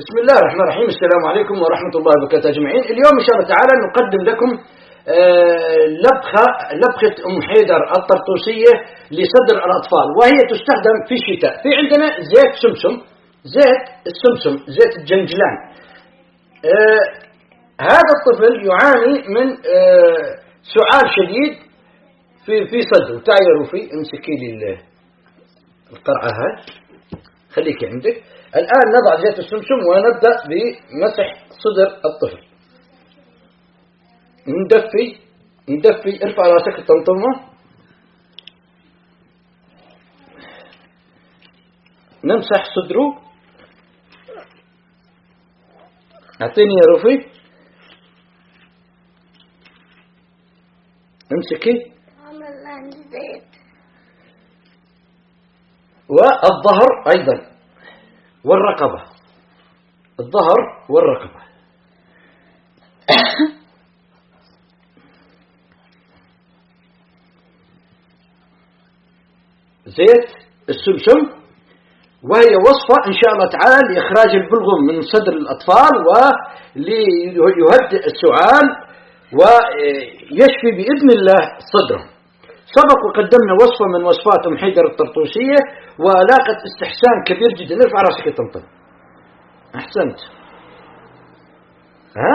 بسم الله الرحمن الرحيم. السلام عليكم ورحمة الله وبركاته أجمعين. اليوم إن شاء الله تعالى نقدم لكم لبخة أم حيدر الطرطوسية لصدر الأطفال، وهي تستخدم في الشتاء. في عندنا زيت سمسم، زيت السمسم، زيت الجنجلان. هذا الطفل يعاني من سعال شديد في صدره. تعالي يا روفي امسكي لي القرعة هاي، خليكي عندك. الآن نضع زيت السمسم ونبدأ بمسح صدر الطفل. ندفي. ارفع راسك الطمطمة. نمسح صدره. اعطيني يا روفي، امسكي. والظهر أيضا والرقبة، الظهر والرقبة. زيت السمسم، وهي وصفة إن شاء الله تعالى لإخراج البلغم من صدر الأطفال وليهدئ السعال ويشفي بإذن الله صدرهم. سبق وقدمنا وصفة من وصفات أم حيدر الطرطوسية ولاقت استحسان كبير جدا. ارفع راسك يا طمطم. أحسنت. ها؟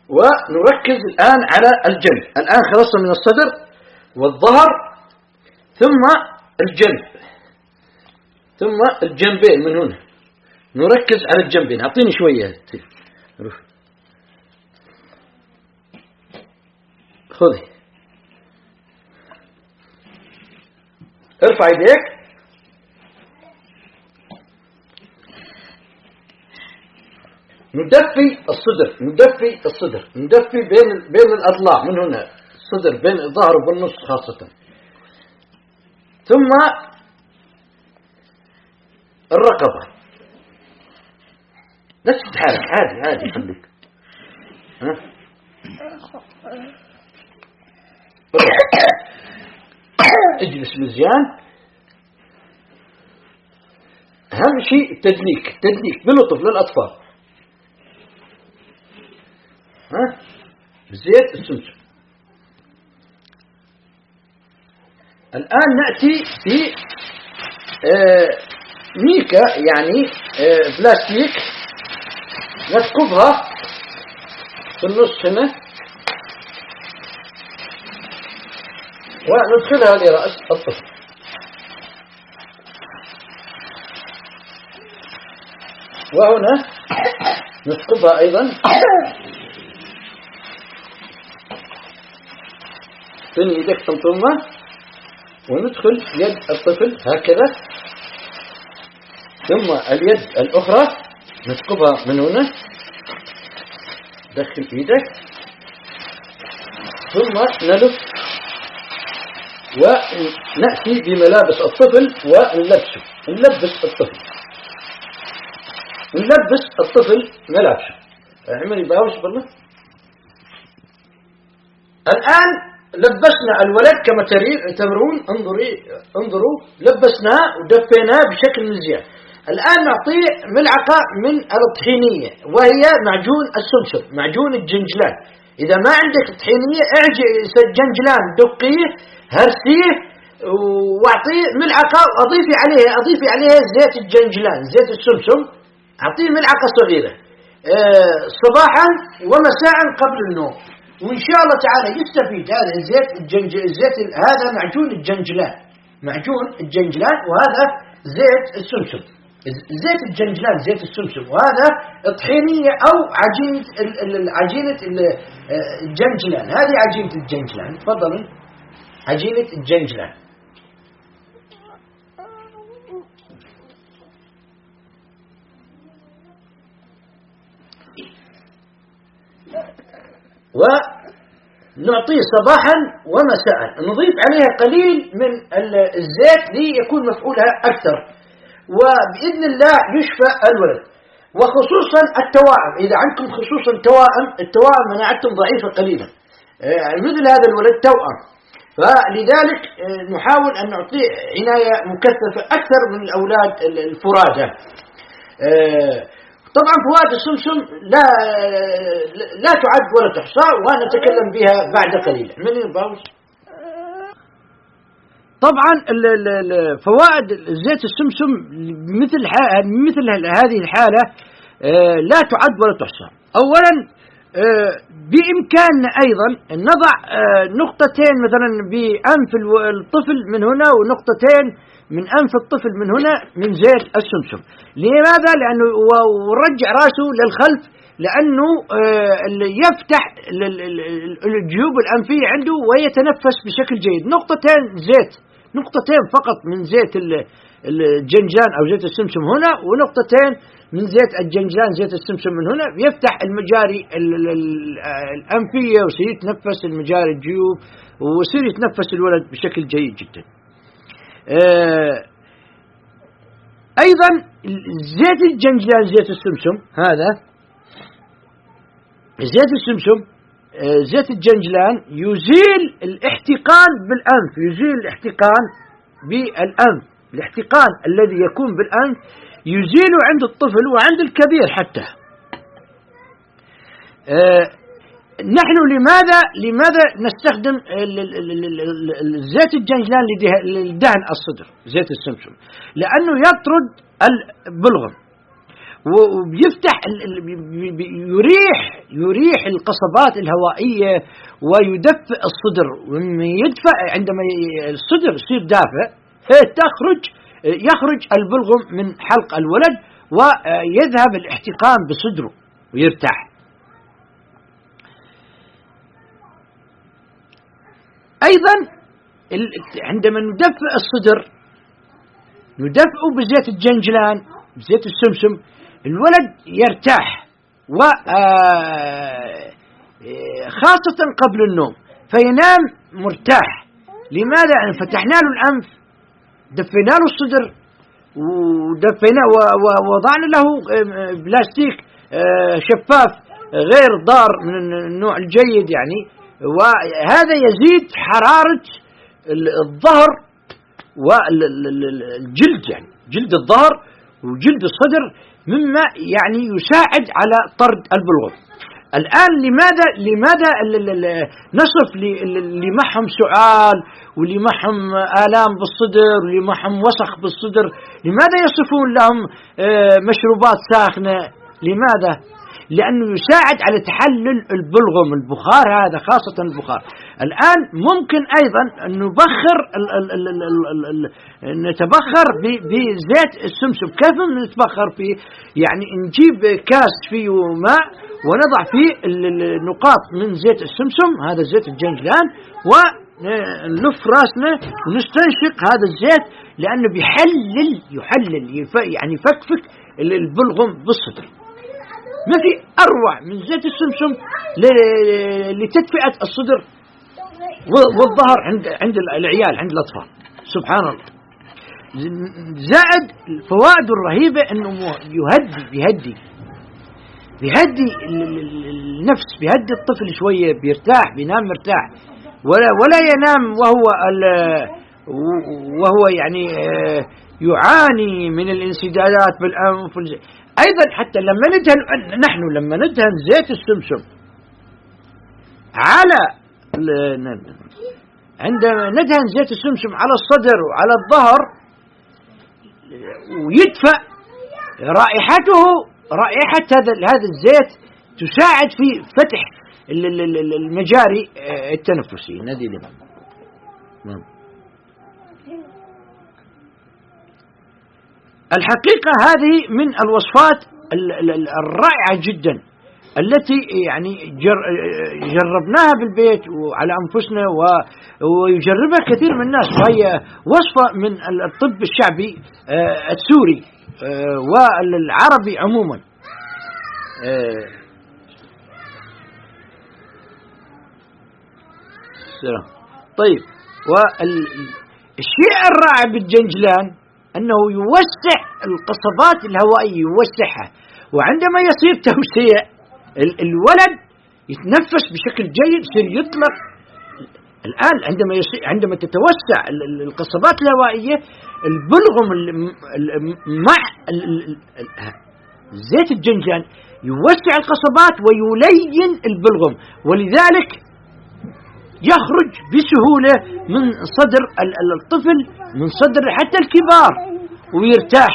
ونركز الآن على الجنب. الآن خلصنا من الصدر والظهر، ثم الجنب، ثم الجنبين من هنا. نركز على الجنبين. أعطيني شوية. خذي، ارفع يديك. ندفي الصدر، ندفي بين الأضلاع من هنا، الصدر بين الظهر وبالنص خاصة. ثم الرقبة. لا تتحرك، عادي خليك. ها؟ اجلس مزيان. أهم شيء التدليك بلطف للأطفال. ها؟ بزيت السمسم. الآن نأتي في ميكا، يعني بلاستيك، نثقبها في النص هنا وندخلها لرأس الطفل. وهنا نثقبها أيضا. تني يدك طمطمة وندخل يد الطفل هكذا، ثم اليد الأخرى نثقبها من هنا. دخل ايدك، ثم نلف ونأتي بملابس الطفل ونلبسه. نلبس الطفل ملابسه. اعملي باوس بالله. الآن لبسنا الولد كما ترون. انظروا لبسناه ودفيناه بشكل مزيان. الآن نعطيه ملعقة من الطحينية، وهي معجون السمسم، معجون الجنجلان. إذا ما عندك طحينية جنجلان، دقيه، هرسيه، واعطيه ملعقة. أضيفي عليها زيت الجنجلان، زيت السمسم. أعطيه ملعقة صغيرة صباحا ومساء قبل النوم، وإن شاء الله تعالى يستفيد. هذا هذا معجون الجنجلان، وهذا زيت السمسم. زيت الجنجلان، زيت السمسم، وهذا طحينية أو عجينة الجنجلان. هذه عجينة الجنجلان. تفضلوا، عجينة الجنجلان. ونعطيه صباحا ومساء. نضيف عليها قليل من الزيت ليكون مفعولها أكثر، وبإذن الله يشفى الولد. وخصوصا التوائم، إذا عندكم خصوصا التوائم مناعتهم ضعيفة قليلا. مثل هذا الولد توأم، فلذلك نحاول أن نعطيه عناية مكثفة أكثر من الأولاد الفرادة. طبعا فوائد السمسم لا تعد ولا تحصى، ونتكلم بها بعد قليل. من يباوس؟ طبعا فوائد زيت السمسم مثل هذه الحالة لا تعد ولا تحصى. أولا بإمكاننا أيضا نضع نقطتين مثلا بأنف الطفل من هنا ونقطتين من أنف الطفل من هنا من زيت السمسم. لماذا؟ لأنه ورجع رأسه للخلف، لأنه يفتح الجيوب الأنفية عنده ويتنفس بشكل جيد. نقطتين فقط من زيت الجنجلان أو زيت السمسم هنا، ونقطتين من زيت الجنجلان زيت السمسم من هنا، يفتح المجاري الأنفية ويصير يتنفس المجاري الجيوب، ويصير يتنفس الولد بشكل جيد جدا. أيضا زيت الجنجلان زيت السمسم هذا زيت السمسم زيت الجنجلان يزيل الاحتقان بالأنف، يزيل الاحتقان بالأنف. الاحتقان الذي يكون بالأنف يزيله عند الطفل وعند الكبير حتى. نحن لماذا نستخدم زيت الجنجلان لدهن الصدر زيت السمسم؟ لأنه يطرد البلغم وبيفتح يريح القصبات الهوائية ويدفئ الصدر. عندما الصدر يصير دافئ يخرج البلغم من حلق الولد ويذهب الاحتقان بصدره ويرتاح. أيضا عندما ندفئ الصدر ندفئه بزيت الجنجلان بزيت السمسم، الولد يرتاح، وخاصة قبل النوم فينام مرتاح. لماذا؟ يعني فتحنا له الأنف، دفينا له الصدر، ودفينا ووضعنا له بلاستيك شفاف غير ضار من النوع الجيد يعني، وهذا يزيد حرارة الظهر والجلد، يعني جلد الظهر وجلد الصدر، مما يعني يساعد على طرد البلغم. الآن لماذا نصف اللي معهم سعال واللي معهم آلام بالصدر واللي معهم وسخ بالصدر، لماذا يصفون لهم مشروبات ساخنة؟ لماذا؟ لأنه يساعد على تحلل البلغم، البخار هذا خاصة البخار. الآن ممكن أيضا أن نتبخر بزيت السمسم. كيف نتبخر فيه؟ يعني نجيب كاس فيه ماء ونضع فيه النقاط من زيت السمسم، هذا زيت الجنجلان، ونلف راسنا ونستنشق هذا الزيت، لأنه يحلل يعني يفكفك البلغم بالصدر. ما في أروع من زيت السمسم لتدفئة الصدر والظهر عند العيال، عند الأطفال. سبحان الله. زائد الفوائد الرهيبة أنه بيهدي النفس، بيهدي الطفل شوية، بيرتاح، بينام مرتاح، ولا ينام وهو يعني يعاني من الانسدادات بالأنف. أيضا حتى لما ندهن زيت السمسم عندما ندهن زيت السمسم على الصدر وعلى الظهر ويدفأ، رائحة هذا الزيت تساعد في فتح المجاري التنفسية. نادي لمن الحقيقة هذه من الوصفات الرائعة جدا التي يعني جربناها بالبيت وعلى أنفسنا ويجربها كثير من الناس، وهي وصفة من الطب الشعبي السوري والعربي عموما. طيب، والشيء الرائع بالجنجلان أنه يوسع القصبات الهوائية، يوسعها، وعندما يصير توسيع الولد يتنفس بشكل جيد، يصير يطلق. الآن عندما تتوسع القصبات الهوائية، البلغم مع زيت الجنجان يوسع القصبات ويلين البلغم، ولذلك يخرج بسهولة من صدر الطفل، من صدر حتى الكبار، ويرتاح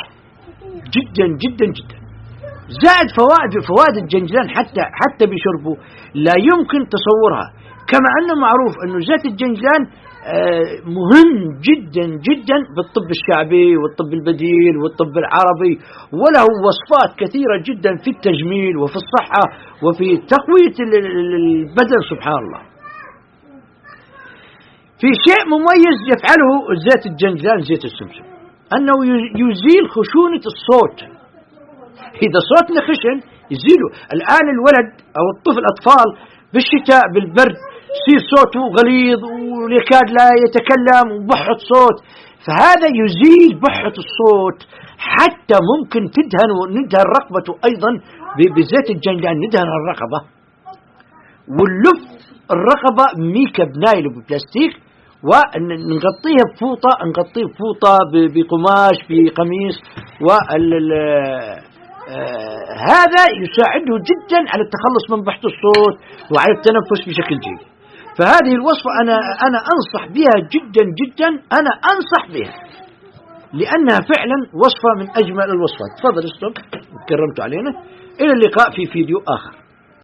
جدا جدا جدا. زائد فوائد الجنجلان حتى بشربه لا يمكن تصورها. كما أنه معروف أنه زيت الجنجلان مهم جدا جدا بالطب الشعبي والطب البديل والطب العربي، وله وصفات كثيرة جدا في التجميل وفي الصحة وفي تقوية البدن. سبحان الله. في شيء مميز يفعله زيت الجنجلان، زيت السمسم، أنه يزيل خشونة الصوت. إذا صوتنا خشن يزيله. الآن الولد أو الطفل، الأطفال بالشتاء بالبرد يصير صوته غليظ ويكاد لا يتكلم وبحة صوت، فهذا يزيل بحة الصوت. حتى ممكن ندهن رقبته أيضا بزيت الجنجلان، ندهن الرقبة ونلف الرقبة ميكا بنايل ببلاستيك، ونغطيها بفوطة، نغطيه بفوطة بقماش بقميص، هذا يساعده جدا على التخلص من بحث الصوت وعلى التنفس بشكل جيد. فهذه الوصفة أنا أنصح بها جدا جدا، أنا أنصح بها لأنها فعلا وصفة من أجمل الوصفات. تفضل استاذ، كرمت علينا. إلى اللقاء في فيديو آخر.